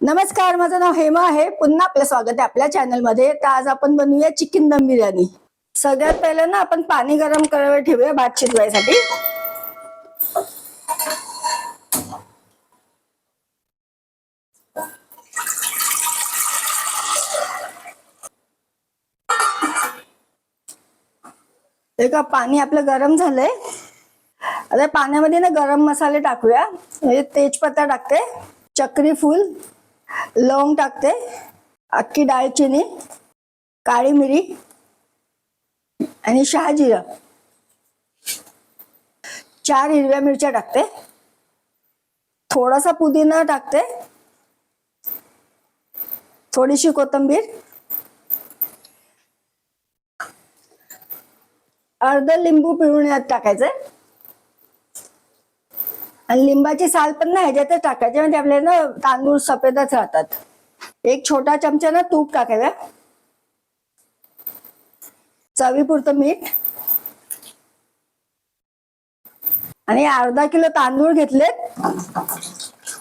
नमस्कार, माझं नाव हेमा आहे. पुन्हा आपलं स्वागत आहे आपल्या चॅनलमध्ये. तर आज आपण बनवूया चिकन दम बिर्याणी. सगळ्यात पहिलं ना आपण पाणी गरम करायला ठेवूया भात शिजवायसाठी. एका पाणी आपलं गरम झालंय. आता पाण्यामध्ये ना गरम मसाले टाकूया. तेजपत्ता टाकते, चक्री फूल, लवंग टाकते, अख्खी दालचिनी, काळी मिरी आणि शहाजिरा. 4 हिरव्या मिरच्या टाकते, थोडासा पुदिना टाकते, थोडीशी कोथिंबीर, अर्ध लिंबू पिळून यात टाकायचंय आणि लिंबाची साल पण ना ह्याच्यातच टाकायची, म्हणजे आपल्याला ना तांदूळ सफेदच राहतात. एक छोटा चमचा ना तूप टाकायचा, चवीपुरतं मीठ आणि अर्धा किलो तांदूळ घेतलेत,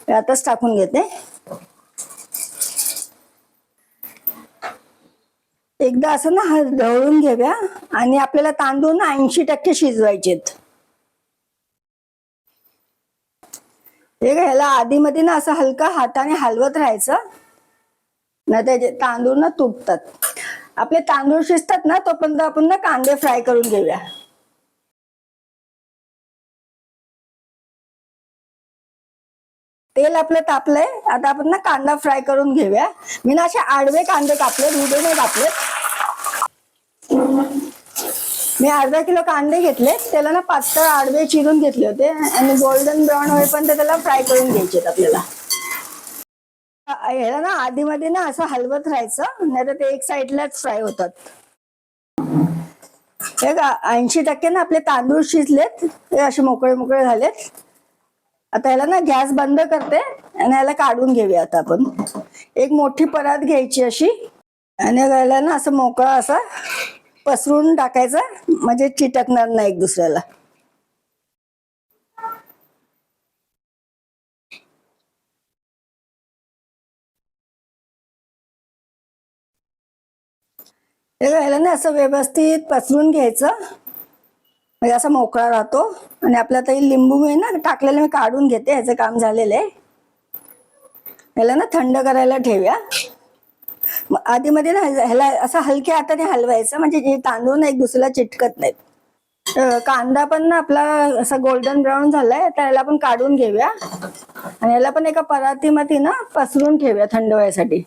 यातच टाकून घेते. एकदा असं ना ढवळून घेऊया आणि आपल्याला तांदूळ ना 80% शिजवायचेत. हे ह्याला आधीमध्ये ना असं हलका हाताने हलवत राहायचं, ना त्याचे तांदूळ ना तुटतात. आपले तांदूळ शिजतात ना तोपर्यंत आपण ना कांदे फ्राय करून घेऊया. तेल आपलं तापलंय, आता आपण ना कांदा फ्राय करून घेऊया. मी ना असे आडवे कांदे कापले, उभे नाही कापले. मी अर्धा किलो कांदे घेतले, त्याला ना पातळ आडवे चिरून घेतले होते आणि गोल्डन ब्राऊन होईपर्यंत त्याला फ्राय करून घ्यायचे आपल्याला. ह्याला ना आधी मध्ये ना असं हलवत राहायचं, नाही तर ते एक साइडलाच फ्राय होतात. हे 80% ना आपले तांदूळ शिजलेत, हे असे मोकळे मोकळे झालेत. आता याला ना गॅस बंद करते आणि याला काढून घेऊया. आता आपण एक मोठी परात घ्यायची अशी आणि याला ना असं मोकळा असं पसरून टाकायचं, म्हणजे चिटकणार नाही एक दुसऱ्याला. याला ना असं व्यवस्थित पसरून घ्यायचं, म्हणजे असा मोकळा राहतो. आणि आपल्या आता लिंबू आहे ना टाकलेलं, मी काढून घेते, ह्याचं काम झालेलं आहे. याला ना थंड करायला ठेवूया. आधी मध्ये ना ह्याला असं हलक्या हाताने हलवायचं, म्हणजे जे तांदूळ ना एक दुसऱ्याला चिटकत नाहीत. कांदा पण ना आपला असा गोल्डन ब्राऊन झालाय, तर याला पण काढून घेऊया आणि याला पण एका परातीमध्ये ना पसरून ठेवूया थंड व्हायसाठी.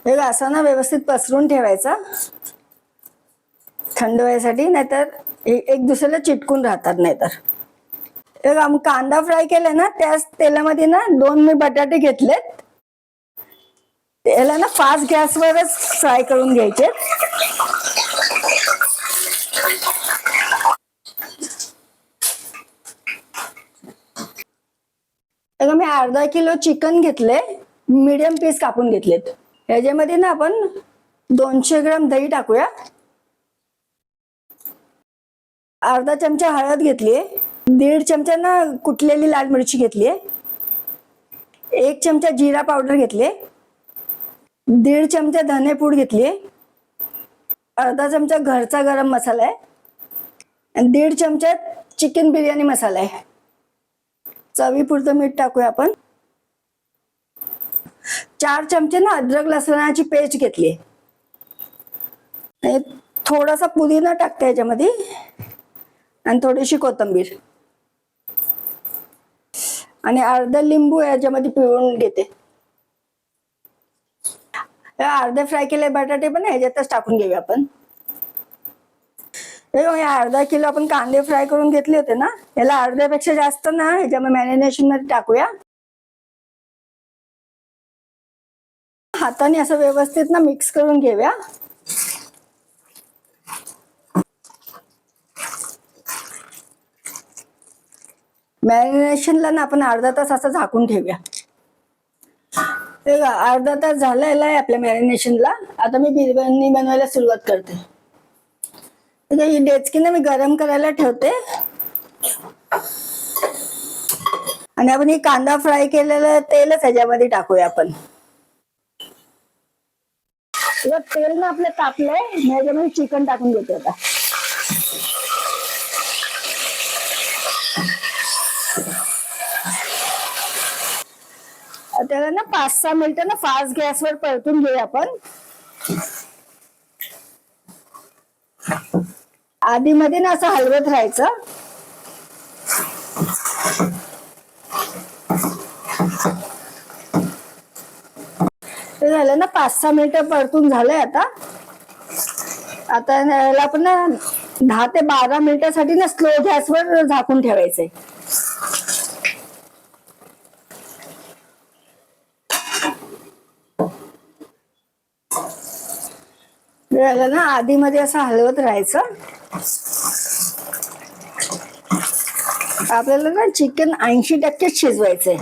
हे असं ना व्यवस्थित पसरून ठेवायचं थंड व्हायसाठी, नाहीतर एक दुसऱ्याला चिटकून राहतात. नाहीतर कांदा फ्राय केला ना, त्याच तेलामध्ये ना 2 मी बटाटे घेतलेत, याला ना फास्ट गॅसवरच फ्राय करून घ्यायचे. मी अर्धा किलो चिकन घेतले, मीडियम पीस कापून घेतलेत. याच्यामध्ये ना आपण 200 ग्राम दही टाकूया, अर्धा चमचा हळद घेतलीये, 1.5 चमचा ना कुटलेली लाल मिरची घेतलीये, 1 चमचा जिरा पावडर घेतले, 1.5 चमचा धने पूड घेतलीये, अर्धा चमचा घरचा गरम मसाला आहे आणि 1.5 चमचा चिकन बिर्याणी मसाला आहे. चवीपुरतं मीठ टाकूया आपण. 4 चमचे ना अद्रक लसणाची पेस्ट घेतली, थोडासा पुदिना टाकते याच्यामध्ये आणि थोडीशी कोथिंबीर आणि अर्धा लिंबू याच्यामध्ये पिळून घेते. अर्धे फ्राय केले बटाटे पण ह्याच्यातच टाकून घेऊया आपण. अर्धा किलो आपण कांदे फ्राय करून घेतले होते ना, याला अर्ध्यापेक्षा जास्त ना ह्याच्यामध्ये मॅरिनेशन मध्ये टाकूया. हाताने असं व्यवस्थित ना मिक्स करून घेऊया. मॅरिनेशनला ना आपण अर्धा तास असं झाकून ठेवूया. हे बघा, अर्धा तास झालेला आहे आपल्या मॅरिनेशनला. आता मी बिर्याणी बनवायला सुरुवात करते. तर ही डेचकी ना मी गरम करायला ठेवते. आणि आपण ही कांदा फ्राय केलेलं तेलच ह्याच्यामध्ये टाकूया आपण. तेल ना आपलं तापलंय, मी ह्याच्यामध्ये चिकन टाकून घेते आता. त्याला ना 5-6 मिनिटं ना फास्ट गॅसवर परतून घेऊया आपण. आधी मध्ये ना असं हलवत राहायचं. ते झालं ना, 5-6 मिनिटं परतून झालंय आता. आता याला आपण ना 10 ते 12 मिनिटासाठी ना स्लो गॅसवर झाकून ठेवायचंय. याला ना आधी मध्ये असं हलवत राहायचं. आपल्याला ना चिकन 80% शिजवायचंय.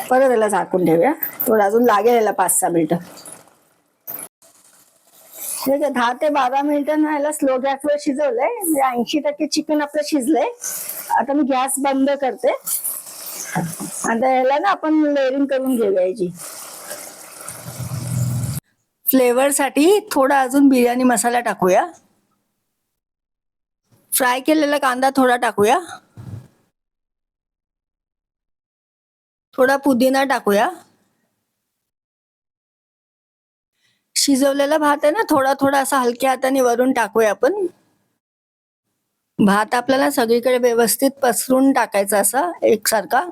परत याला झाकून ठेवूया, थोडं अजून लागेल याला 5-6 मिनिटं. 10 ते 12 मिनिटं याला स्लो गॅसवर शिजवलंय, म्हणजे 80% चिकन आपलं शिजलंय. आता मी गॅस बंद करते. आता याला ना आपण लेअरिंग करून घेऊया याची. फ्लेवर साठी थोडा अजून बिर्याणी मसाला टाकूया. फ्राय केलेला कांदा थोडा टाकूया. थोडा पुदिना टाकूया. शिजवलेला भात आहे ना, थोडा थोडा असा हलक्या हाताने वरून टाकूया आपण. भात आपल्याला सगळीकडे व्यवस्थित पसरून टाकायचा असा एकसारखा.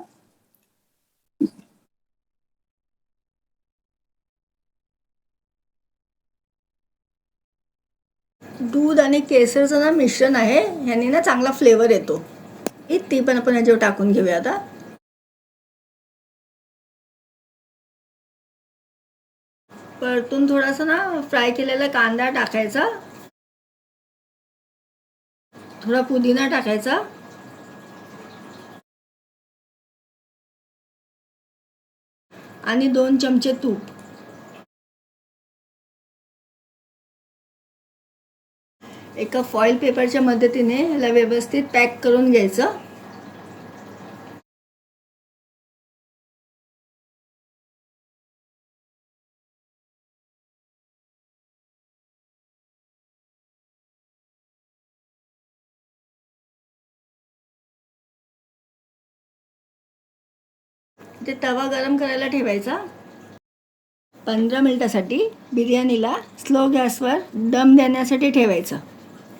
दूध आणि केसरचं ना मिश्रण आहे, ह्याने ना चांगला फ्लेवर येतो. ती पण आपण ह्याच्यावर टाकून घेऊया आता. परतून थोडासा ना फ्राय केलेला कांदा टाकायचा. थोडा पुदिना टाकायचा. आणि 2 चमचे तूप. एका फॉईल पेपरच्या मदतीने ह्याला व्यवस्थित पॅक करून घ्यायचं. ते तवा गरम करायला ठेवायचा. 15 मिनिटासाठी बिर्याणीला स्लो गॅसवर दम देण्यासाठी ठेवायचं.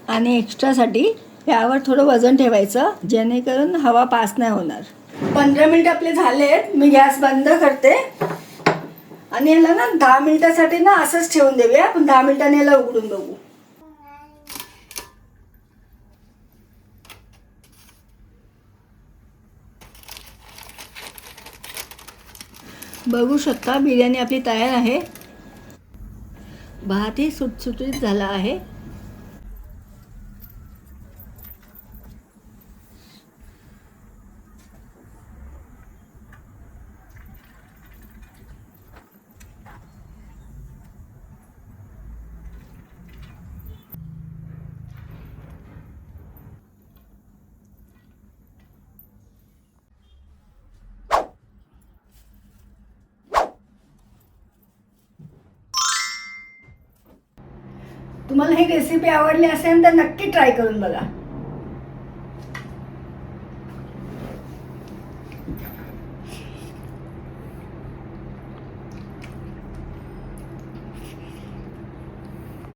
आणि एक्स्ट्रासाठी यावर थोडं वजन ठेवायचं, जेणेकरून हवा पास नाही होणार. 15 मिनिट आपले झालेत, मी गॅस बंद करते. आणि याला ना 10 मिनिटासाठी ना असंच ठेवून देऊया. आपण 10 मिनिटांनी याला उघडून बघू. बघू शकता बिर्याणी आपली तयार आहे. भातही सुटसुटीत झाला आहे. तुम्हाला ही रेसिपी आवडली असेल तर नक्की ट्राय करून बघा.